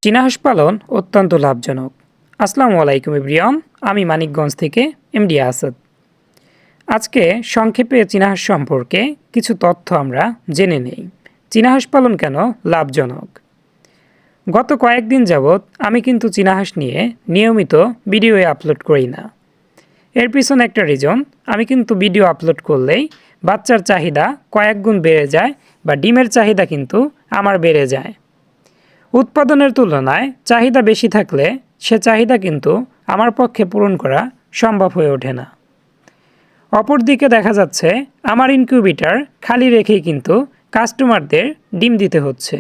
চীনা হাঁস পালন অত্যন্ত লাভজনক। আসসালামু আলাইকুম এভরিওয়ান, আমি মানিকগঞ্জ থেকে এমডি আসাদ। আজকে সংক্ষেপে চীনা হাঁস সম্পর্কে কিছু তথ্য আমরা জেনে নেই। চীনা হাঁস পালন কেন লাভজনক? গত কয়েকদিন যাবৎ আমি কিন্তু চীনা হাঁস নিয়ে নিয়মিত ভিডিও আপলোড করি না। এর পিছনে একটা রিজন, আমি কিন্তু ভিডিও আপলোড করলেই বাচ্চার চাহিদা কয়েক গুণ বেড়ে যায় বা ডিমের চাহিদা কিন্তু আমার বেড়ে যায়। উৎপাদনের তুলনায় চাহিদা বেশি থাকলে সে চাহিদা কিন্তু আমার পক্ষে পূরণ করা সম্ভব হয়ে ওঠে না। অপরদিকে দেখা যাচ্ছে আমার ইনকিউবেটর খালি রেখেই কিন্তু কাস্টমারদের ডিম দিতে হচ্ছে।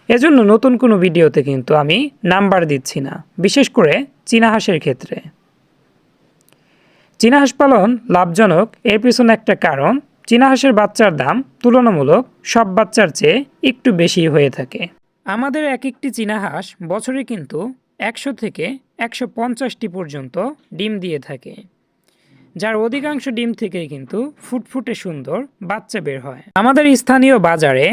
এজন্য নতুন কোনো ভিডিওতে কিন্তু আমি নাম্বার দিচ্ছি না, বিশেষ করে চীনা হাঁসের ক্ষেত্রে। চীনা হাঁস পালন লাভজনক এর পিছনে একটা কারণ, চীনা হাঁসের বাচ্চার দাম তুলনামূলক সব বাচ্চার চেয়ে একটু বেশি হয়ে থাকে। আমাদের এক একটি চীনা হাঁস বছরে কিন্তু 100 থেকে 150টি পর্যন্ত ডিম দিয়ে থাকে, যার অধিকাংশ ডিম থেকেই কিন্তু ফুটফুটে সুন্দর বাচ্চা বের হয়। আমাদের স্থানীয় বাজারে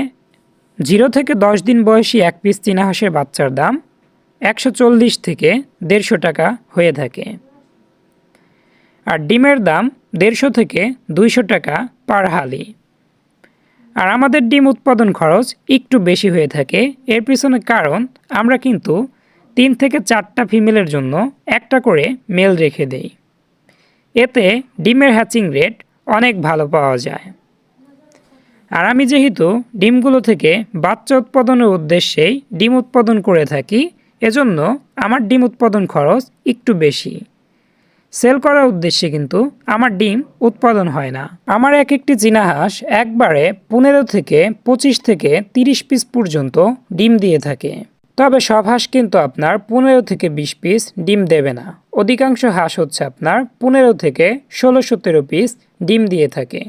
0 থেকে 10 দিন বয়সী এক পিস চীনা হাঁসের বাচ্চার দাম 140 থেকে 150 টাকা হয়ে থাকে, আর ডিমের দাম 150 থেকে 200 টাকা পার হালি। আর আমাদের ডিম উৎপাদন খরচ একটু বেশি হয়ে থাকে। এর পিছনে কারণ, আমরা কিন্তু 3 থেকে 4টা ফিমেলের জন্য একটা করে মেল রেখে দেই। এতে ডিমের হ্যাচিং রেট অনেক ভালো পাওয়া যায়। আর আমি যেহেতু ডিমগুলো থেকে বাচ্চা উৎপাদনের উদ্দেশ্যেই ডিম উৎপাদন করে থাকি, এজন্য আমার ডিম উৎপাদন খরচ একটু বেশি। সেল করার উদ্দেশ্যে কিন্তু আমার ডিম উৎপাদন হয় না। আমার এক একটি চীনা হাঁস একবারে 15 থেকে 25 থেকে 30 পিস পর্যন্ত ডিম দিয়ে থাকে। তবে সব হাঁস কিন্তু আপনার 15 থেকে 20 পিস ডিম দেবে না। অধিকাংশ হাঁস হচ্ছে আপনার 15 থেকে 16-17 পিস ডিম দিয়ে থাকে।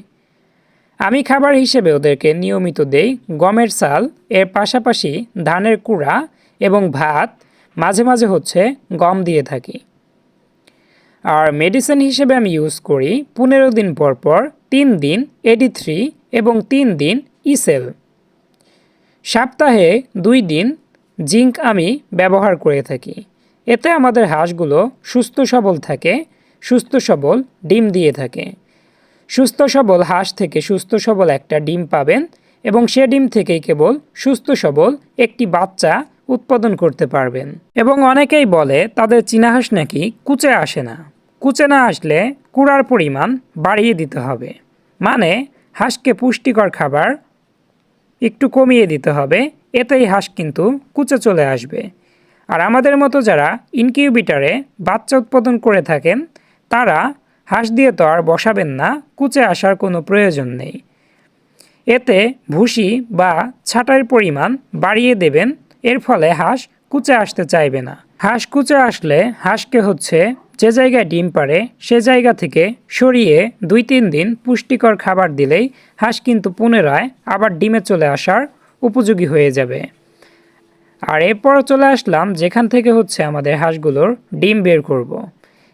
আমি খাবার হিসেবে ওদেরকে নিয়মিত দেই গমের চাল, এর পাশাপাশি ধানের কুড়া এবং ভাত, মাঝে মাঝে হচ্ছে গম দিয়ে থাকি। আর মেডিসিন হিসেবে আমি ইউজ করি 15 দিন পর পর 3 দিন AD3 এবং 3 দিন ইসেল। সপ্তাহে 2 দিন জিঙ্ক আমি ব্যবহার করে থাকি। এতে আমাদের হাঁসগুলো সুস্থ সবল থাকে, সুস্থ সবল ডিম দিয়ে থাকে। সুস্থ সবল হাঁস থেকে সুস্থ সবল একটা ডিম পাবেন এবং সে ডিম থেকেই কেবল সুস্থ সবল একটি বাচ্চা উৎপাদন করতে পারবেন। এবং অনেকেই বলে তাদের চীনা হাঁস নাকি কুচে আসে না। কুচে না আসলে কুড়ার পরিমাণ বাড়িয়ে দিতে হবে, মানে হাঁসকে পুষ্টিকর খাবার একটু কমিয়ে দিতে হবে, এতেই হাঁস কিন্তু কুচে চলে আসবে। আর আমাদের মতো যারা ইনকিউবেটরে বাচ্চা উৎপাদন করে থাকেন, তারা হাঁস দিয়ে তো আর বসাবেন না, কুচে আসার কোনো প্রয়োজন নেই। এতে ভুসি বা ছাটার পরিমাণ বাড়িয়ে দেবেন, এর ফলে হাঁস কুচে আসতে চাইবে না। হাঁস কুচে আসলে হাঁসকে হচ্ছে যে জায়গায় ডিম পাড়ে সে জায়গা থেকে সরিয়ে 2-3 দিন পুষ্টিকর খাবার দিলেই হাঁস কিন্তু পুনরায় আবার ডিমে চলে আসার উপযোগী হয়ে যাবে। আর এরপর চলে আসলাম যেখান থেকে হচ্ছে আমাদের হাঁসগুলোর ডিম বের করব।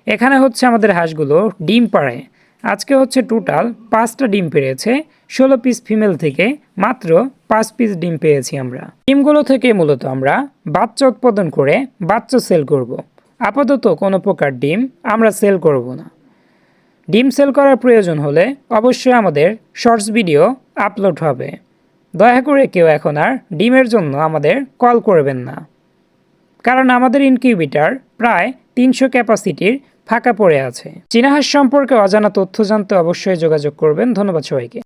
এখানে হচ্ছে আমাদের হাঁসগুলো ডিম পাড়ে। আজকে হচ্ছে টোটাল 5টা ডিম পেড়েছে। 16 পিস ফিমেল থেকে মাত্র 5 পিস ডিম পেয়েছি আমরা। ডিমগুলো থেকে মূলত আমরা বাচ্চা উৎপাদন করে বাচ্চা সেল করব। আপাতত কোনো প্রকার ডিম আমরা সেল করব না। ডিম সেল করার প্রয়োজন হলে অবশ্যই আমাদের শর্টস ভিডিও আপলোড হবে। দয়া করে কেউ এখন আর ডিমের জন্য আমাদের কল করবেন না, কারণ আমাদের ইনকিউবেটর প্রায় 300 ক্যাপাসিটির ফাঁকা পড়ে আছে। চীনা হাঁস সম্পর্কে অজানা তথ্য জানতে অবশ্যই যোগাযোগ করবেন। ধন্যবাদ সবাইকে।